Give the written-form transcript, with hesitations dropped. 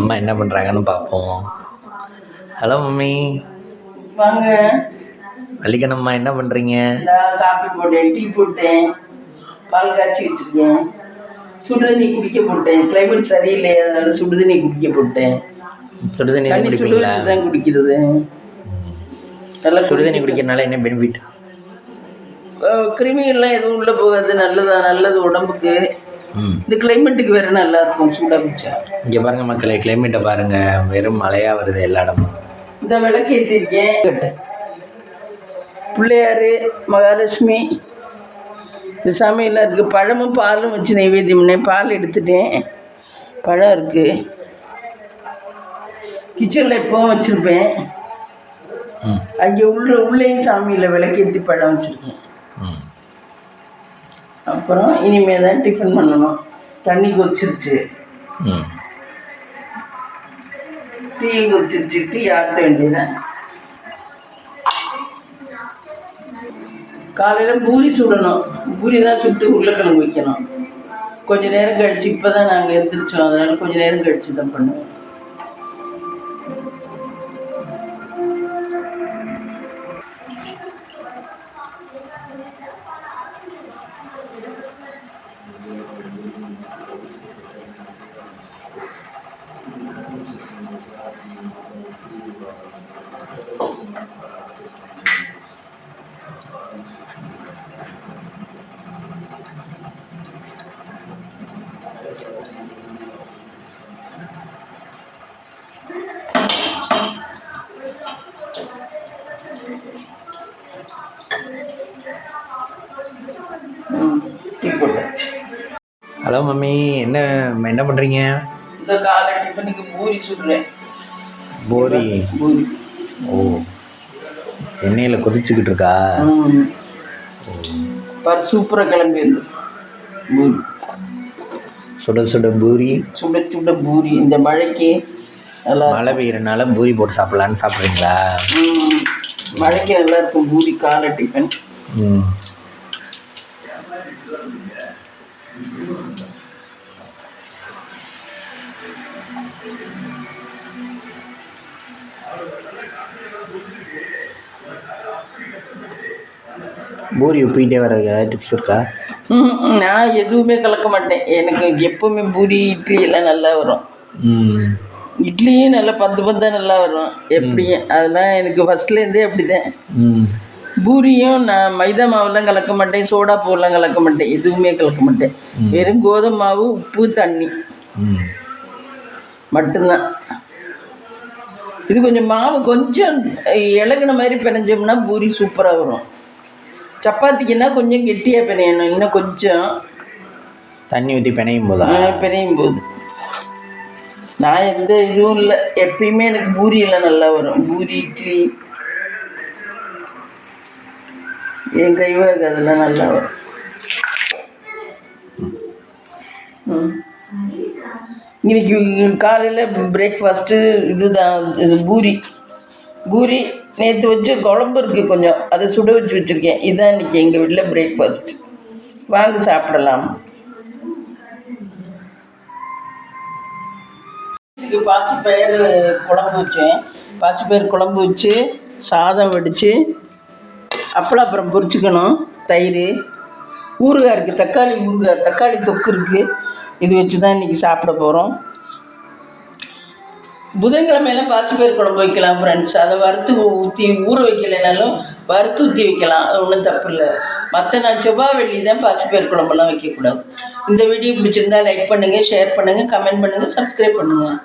அம்மா என்ன பண்ணுறாங்கன்னு பார்ப்போம். Hello mummy. வாங்க. வள்ளிக்கண்ணம்மா என்ன பண்ணுறீங்க? காஃபி போட்டேன், டீ போட்டேன், பால் காய்ச்சி வச்சுருக்கேன், சுடுதண்ணி குடிக்க போட்டேன். கிளைமேட் சரியில்லை, அதனால சுடுதண்ணி குடிக்க போட்டேன். சுடுதண்ணி தான் சுடு குடிப்பீங்களா? வச்சு தான் குடிக்கிறது. நல்லா சுடுதண்ணி குடிக்கிறதுனால என்ன பெனிஃபிட்? கிருமிகள்லாம் எதுவும் உள்ளே போகாது. நல்லது உடம்புக்கு. இந்த கிளைமேட்டுக்கு வேறு நல்லா இருக்கும் சூடாக குடிச்சா. இங்கே பாருங்கள் மக்களே, கிளைமேட்டை பாருங்கள், வெறும் மழையாக வருது எல்லா இடமும். இந்த விளக்கு ஏற்றிருக்கேன். பிள்ளையார், மகாலட்சுமி, இந்த சாமியெல்லாம் இருக்குது. பழமும் பாலும் வச்சு நைவேத்தியம் பண்ணேன். பால் எடுத்துட்டேன், பழம் இருக்குது. கிச்சனில் எப்பவும் வச்சுருப்பேன். அங்கே உள்ளேயும் சாமியில் விளக்கேற்றி பழம் வச்சுருக்கேன். அப்புறம் இனிமேல் தான் டிஃபன் பண்ணணும். தண்ணி கொதிச்சிருச்சு, டீயும் கொதிச்சிருச்சு. டீ ஆற்ற வேண்டியதான். காலையில் பூரி சுடணும். பூரி தான் சுட்டு உருளைக்கிழங்கு வைக்கணும். கொஞ்சம் நேரம் கழிச்சு, இப்போ தான் நாங்கள் எழுந்திரிச்சோம், அதனால கொஞ்சம் நேரம் கழிச்சு தான் பண்ணுவேன். ஹலோ மம்மி, என்ன பண்ணுறீங்க? இந்த காலை டிஃபனுக்கு பூரி சுடுறேன். பூரி? ஓ, எண்ணெயில் கொதிச்சுக்கிட்டு இருக்கா? பாரு, சூப்பராக கிளம்பிடுது பூரி. சுட சுட பூரி. சுட பூரி இந்த மழைக்கு நல்லா. மழை பெய்யறதுனால பூரி போட்டு சாப்பிட்லான்னு சாப்பிட்றீங்களா? மழைக்கு நல்லா இருக்கும் பூரி காலை டிஃபன். பூரி உப்பிக்கிட்டே வர்றதுக்கு ஏதாவது டிப்ஸ் இருக்கா? நான் எதுவுமே கலக்க மாட்டேன். எனக்கு எப்போவுமே பூரி இட்லி எல்லாம் நல்லா வரும். இட்லியும் நல்லா பந்தாக நல்லா வரும் எப்படியும். அதெல்லாம் எனக்கு ஃபஸ்ட்லேருந்தே அப்படி தான். பூரியும் நான் மைதா மாவுலாம் கலக்க மாட்டேன், சோடா பூவெல்லாம் கலக்க மாட்டேன், எதுவுமே கலக்க மாட்டேன். வெறும் கோதுமை மாவு, உப்பு, தண்ணி மட்டும்தான். இது கொஞ்சம் மாவு கொஞ்சம் இலகுன மாதிரி பிணைஞ்சோம்னா பூரி சூப்பராக வரும். சப்பாத்திக்குன்னா கொஞ்சம் கெட்டியாக பிணையணும். இன்னும் கொஞ்சம் தண்ணி ஊற்றி பிணையும் போது நான் எந்த இதுவும் இல்லை. எப்பயுமே எனக்கு பூரியெல்லாம் நல்லா வரும். பூரி, இட்லி என் கைவாக அதெல்லாம் நல்லா வரும். இன்னைக்கு காலையில் பிரேக்ஃபாஸ்ட்டு இதுதான். இது பூரி நேற்று வச்சு குழம்பு இருக்குது கொஞ்சம், அதை சுட வச்சு வச்சுருக்கேன். இதுதான் இன்றைக்கி எங்கள் வீட்டில் பிரேக்ஃபாஸ்ட். வாங்க சாப்பிடலாம். இதுக்கு பாசிப்பயிறு குழம்பு வச்சேன். பாசிப்பயிறு குழம்பு வச்சு சாதம் வடித்து அப்பளம் அப்புறம் பொரிச்சிக்கணும். தயிர், ஊறுகாய் இருக்குது, தக்காளி ஊறுகாய், தக்காளி தொக்கு இருக்குது. இது வச்சு தான் இன்றைக்கி சாப்பிட போகிறோம். புதன்கிழமையெல்லாம் பாசிப்பயிறு குழம்பு வைக்கலாம் ஃப்ரெண்ட்ஸ். அதை வறுத்து ஊற்றி ஊற வைக்கலைனாலும் வறுத்து ஊற்றி வைக்கலாம், அது ஒன்றும் தப்பு இல்லை. மற்ற நான் செவ்வாய் வெள்ளி தான் பாசிப்பயிறு குழம்பெல்லாம் வைக்கக்கூடாது. இந்த வீடியோ பிடிச்சிருந்தா லைக் பண்ணுங்கள், ஷேர் பண்ணுங்கள், கமெண்ட் பண்ணுங்கள், சப்ஸ்கிரைப் பண்ணுங்கள்.